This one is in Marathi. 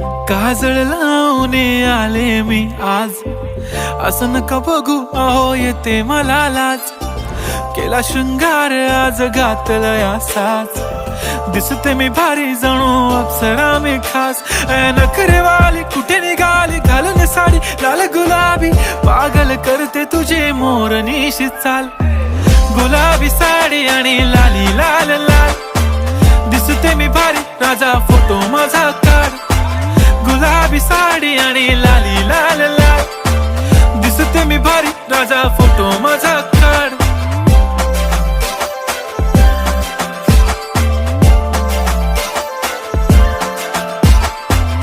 काजळ लावून आले मी आज, असं नका बघू अहो येते मला लाज. केला शृंगार आज घातला साज, दिसते मी भारी जणू अप्सरा मी खास. नखरेवाली कुठे निघाली घालून साडी लाल गुलाबी, पागल करते तुझे मोरनीशी चाल. गुलाबी साडी आणि लाली लाल लाल, दिसते मी भारी राजा फोटो माझा काढ. गुलाबी साडी आणि लाली लाल लाल, दिसते मी भारी राजा फोटो माझा.